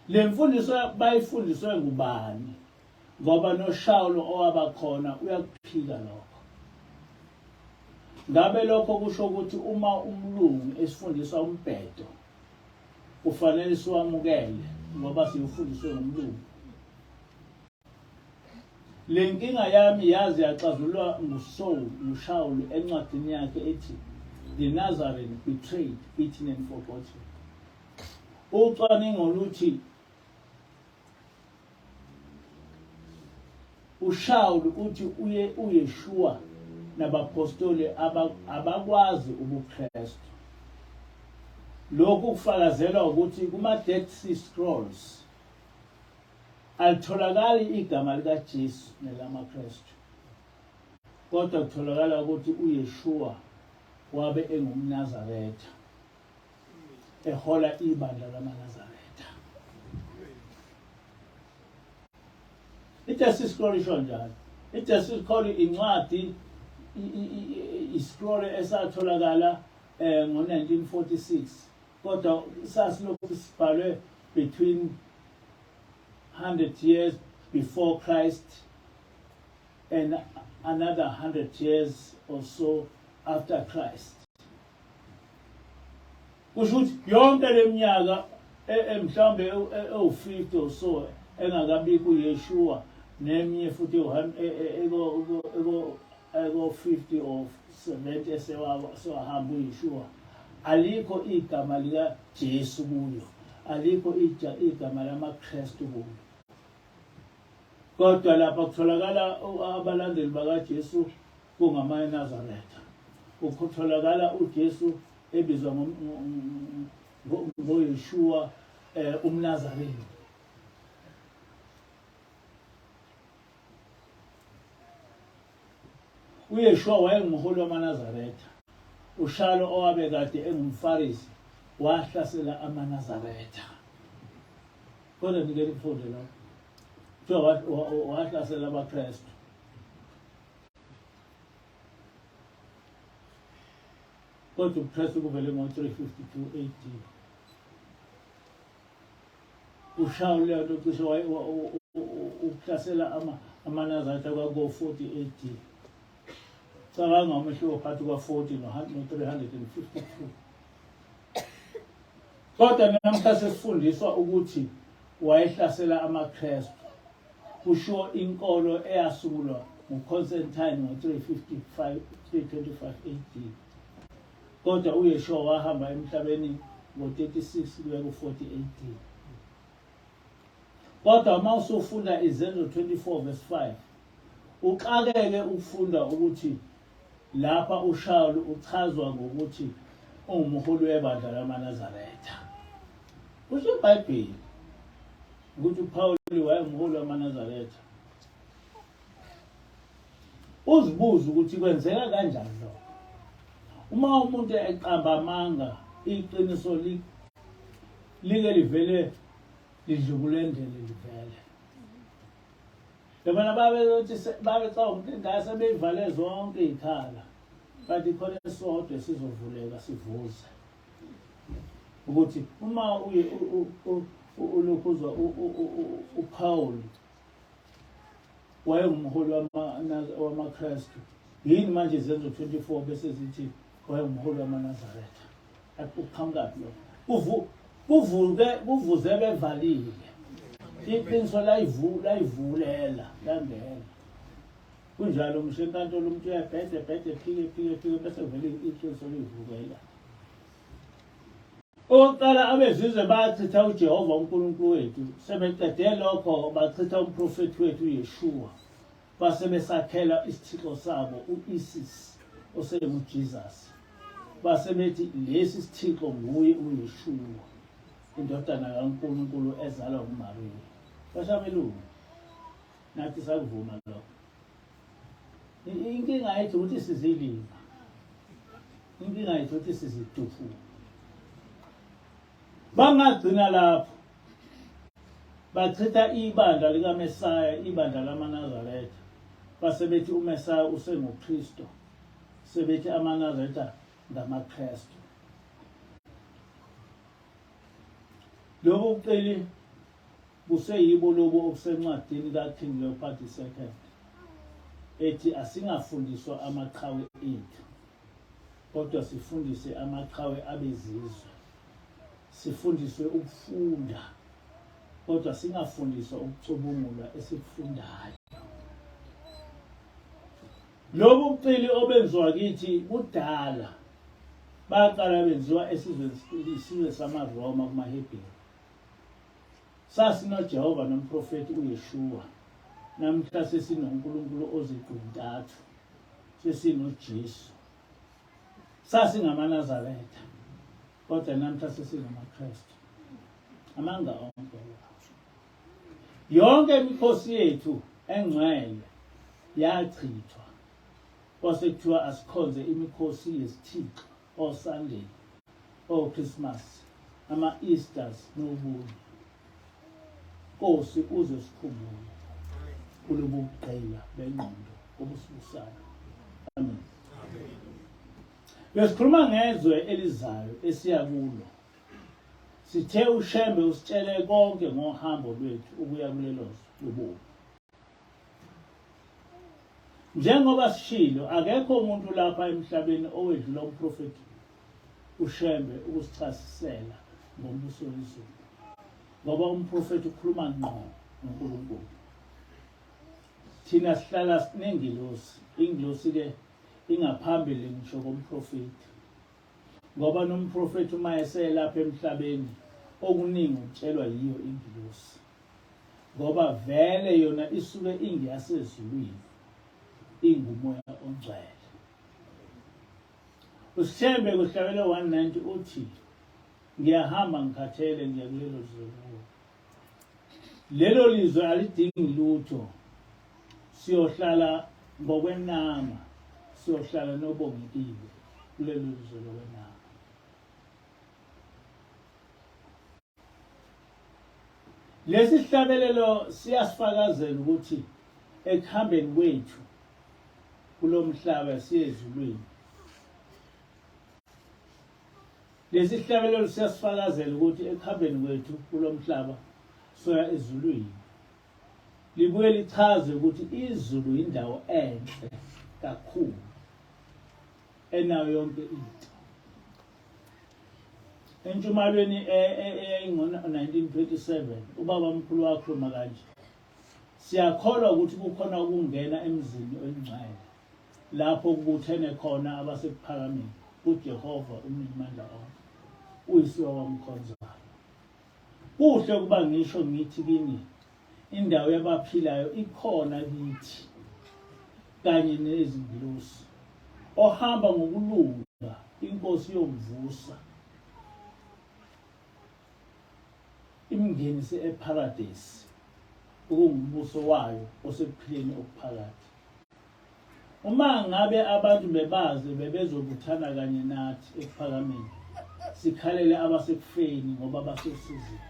A: Le mfundiso bayifundiswe ngubani? Ngoba noShawulu owabakhona uyakuphika lokho. Ngabe lokho kusho ukuthi uma umlungu esifundiswa umbhedo kufanele siwamukele ngoba siyifundiswe ngumlungu. Le nkinga yami yazi yaxazululwa nguShawulu encwadini yakhe ethi The Nazarene Betrayed, Beaten and Forgotten. Ucwaningo luthi uShawulu uthi uYeshua nabapostoli abakwazi ubuKristu. Lokhu kufakazelwa ukuthi kuma-Dead Sea Scrolls alitholakali igama likaJesu nelamaKristu, kodwa kutholakala ukuthi uYeshua wabe engumNazaretha ehola ibandla lamaNazaretha. I-Dead Sea Scroll isho njalo. I-Dead Sea Scroll incwadi isikole esatholakala ngo-1946, kodwa sasilokhu sibhalwe between 100 years before Christ and another 100 years or so after Christ. Kusho ukuthi yonke leminyaka mhlawumbe ewu-50 or so engakabikho uYeshua, neminye futhi eko-50 or 70 esewahamba uYeshua, alikho igama likaJesu kuyo, alikho igama lamaKristu kuyo. Kodwa lapha kutholakala abalandeli bakaJesu kungamaNazaretha. Kutholakala uJesu ebizwa ngoYeshua umNazarene. uYeshua wayengumholi wamaNazaretha. uShawulu owabe kade engumFarisi wahlasela amaNazaretha. Kodwa ngeke kufunde lapho. Kuthiwa wahlasela abaKristu. Kodwa uKristu kuvele ngo-352 AD. uShawulu lento cishe ukuhlasela amaNazaretha kwaku-40 AD. Cabanga umehluko phakathi kwa-40 no-352. Kodwa namhlanje sifundiswa ukuthi wayehlasela amaKristu. Kusho inkolo eyasungulwa nguConstantine ngo-325 AD. Kodwa uYeshua wahamba emhlabeni ngo-36 kuya ku-40 AD. Kodwa uma usufunda iZenzo 24 verse 5, uxakeke ukufunda ukuthi lapha uShawulu uchazwa ngokuthi ungumholi webandla lamaNazaretha. Kusho iBhayibheli ukuthi uPawuli wayengumholi wamaNazaretha. Uzibuza ukuthi kwenzeka kanjani lokho. Uma umuntu eqamba amanga, iqiniso like livele lidlukulendele livele. Yabona babecabanga ingase beyivale zonke izikhala, kanti khona esodwa esizovuleka sivuze. Ukuthi uma ulokhuzwa uPawuli wayengumholi wamaKristu, yini manje iZenzo 24 bese zithi wayengumholi wamaNazaretha? Akuqhamukapi lokho. Kuvuze bevalile. Iqiniso layivulela langena. Kunjalo ngisho enkantolo umuntu uyabhede phike bese vele iqiniso livukela. Oqala abezizwe bachitha uJehova uNkulunkulu wethu, sebeqede lokho bachitha umprofeti wethu uYeshua. Base besakhela isithixo sabo uIsis osenguJesus. Base bethi lesi isithixo nguye uYeshua, indodana kaNkulunkulu ezalwa nguMariya. Bashabelungu nathi sakuvuma lokho. Inkinga yethu ukuthi sizilima. Inkinga yethu ukuthi sizitufu. Bangagcina lapho bachitha ibandla likaMesaya, ibandla lamaNazaretha. Base bethi uMesaya usenguKristu. sebethi amaNazaretha ngamaKristu. Lobo buqili buseyibo lobo obusencwadini kaKing Leopold II ethi asingafundiswa amaqhawe ethu kodwa sifundise amaqhawe abezizwe. Sifundiswe ukufunda kodwa singafundiswa ukucubungula esikufundayo. Lobu buqili obenziwa kithi kudala baqala benziwa esizwe samaRoma kumaHebheru. SasinoJehova nomprofeti uYeshua. Namhla sesinoNkulunkulu oziqintathu. SesinoJesu. SasingamaNazaretha. Kodwa namhla sesingamaKristu. Amanga onke. Yonke imikhosi yethu engcwele yachithwa. Kwase kuthiwa asikhonze imikhosi yesithixo, oSunday, oChristmas, ama-Easters nokunye. Nkosi uze sikhumbule kulobu buqila bengqondo obusibusayo. Amen. Besikhuluma ngezwe elizayo esiya kulo. Sithe uShembe usitshele konke ngohambo lwethu ukuya kulelo lobo. Njengoba sishilo akekho umuntu lapha emhlabeni owedlula umprofeti uShembe ukusichasisela ngombuso wezulu. Ngoba umprofeti ukhuluma ngqo noNkulunkulu. Thina sihlala sinengilosi, ingilosi ke ingaphambili ngisho komprofeti. Ngoba nomprofeti uma eselapha emhlabeni okuningi utshelwa yiyo ingilosi. Ngoba vele yona isuke ingiyasezulwini, ingumoya ongcwele. uShembe kuhlabela 190 uthi ngiyahamba ngikhathele ngiya kulelo lizwe. Lelo lizwe alidingi lutho. Siyohlala ngokwenama, siyohlala nobongekile kulelo lizwe lokwenama. Lesi sihlabelelo siyasifakazela ukuthi ekuhambeni kwethu kulomhlaba siyezulwini. Lesi sihlabelelo siyasifakazela ukuthi ekuhambeni kwethu kulomhlaba soya ezulwini. Libuye lichaze ukuthi izulu indawo enhle kakhulu enayo yonke into. Entshumayelweni ngo-1927 ubaba omkhulu wakhuluma kanje. Siyakholwa ukuthi kukhona ukungena emzini oyingcwele lapho kubuthene khona abasekuphakameni uJehova uMandla onke uyise wamkhonzayo. Kuhle kuba ngisho ngithi kini indawo yabaphilayo ikhona kithi kanye nezingilosi ohamba ngokulunga inkosi yokuvusa imngenise eparadise okungumbuso wayo osekuphileni okuphakathi. Uma ngabe abantu bebazi bebezobuthana kanye nathi ekuphakameni sikhalele abasekufeni ngoba basesizini.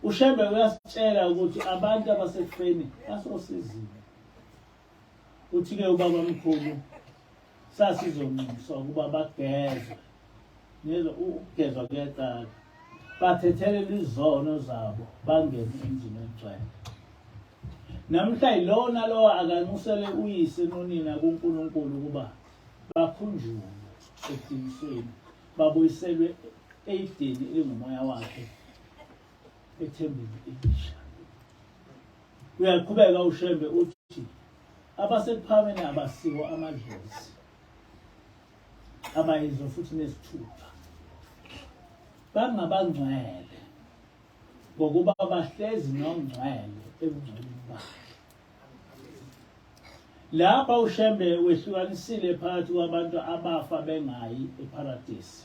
A: uShembe uyasitshela ukuthi abantu abasekufeni basosizini. Uthi-ke ubaba omkhulu sasizonxuswa ukuba bagezwe. Nezwa ukugezwa kuyaqala. Bathethelela izono zabo bangene emzini ogcwele. Namhla ilona lo akanxusele uyise nonina kuNkulunkulu ukuba bakhunjulwe eqinisweni, babuyiselwe eyideni elingumoya wakhe ethembeni elisha. Uyaqhubeka uShembe uthi abasekuphakameni abasiwo amadlozi abayizwa futhi nesithupha. Bangabangcwele ngokuba bahlezi nongcwele ebungcweleni bakhe. Lapha uShembe wehlukanisile phakathi kwabantu abafa bengayi eparadise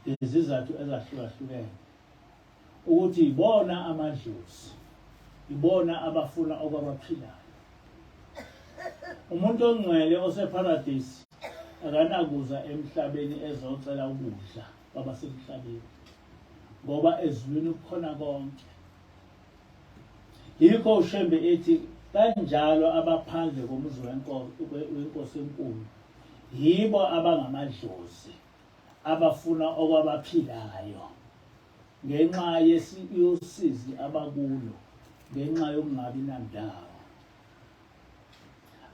A: ngezizathu ezahlukahlukene ukuthi ibona amadlozi, ibona abafuna okwabaphilayo. Umuntu ongcwele oseparadise akanakuza emhlabeni ezocela ukudla kwabasemhlabeni ngoba ezulwini kukhona konke. Yikho uShembe ethi kanjalo abaphandle komuzi wenkosi enkulu yibo abangamadlozi abafuna okwabaphilayo ngenxa yosizi abakulo ngenxa yokungabi nandawo.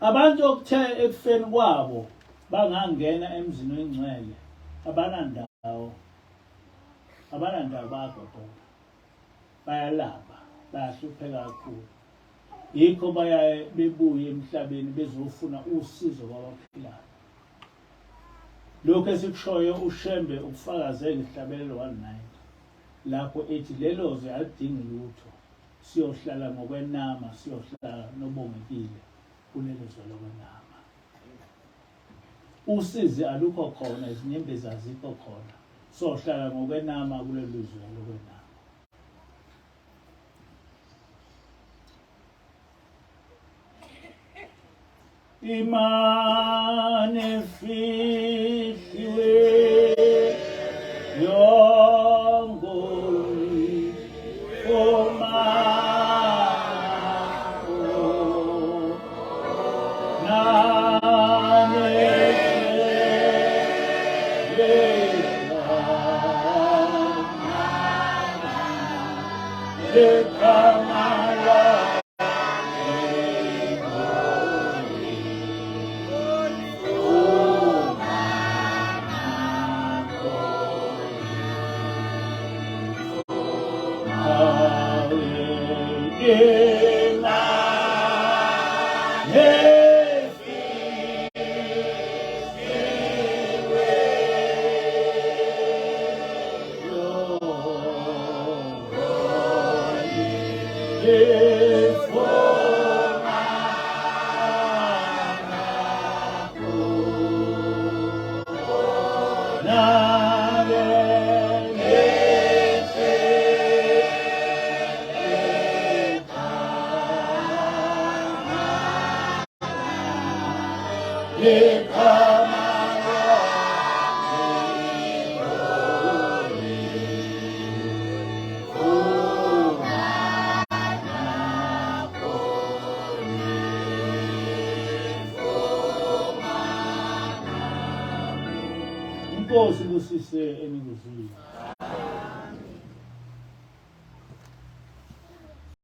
A: Abantu okuthe ekufeni kwabo bangangena emzini oyingcwele abanandawo bayagodola, bayalamba, bayahlupheka kakhulu. Yikho bayaye bebuye emhlabeni bezofuna usizo kwabaphilayo. Lokhu esikushoyo uShembe ukufakaze ngehlabelelo 190 lapho ethi lelozwe alidingi lutho, siyohlala ngokwenama, siyohlala nobongekile kulelozwe lokwenama. Usizi alukho khona, izinyembezi azikho khona, sohlala ngokwenama kulelozwe lokwenama. Imane fihliwe yongoli omako nane Inkosi kusise eningizimu.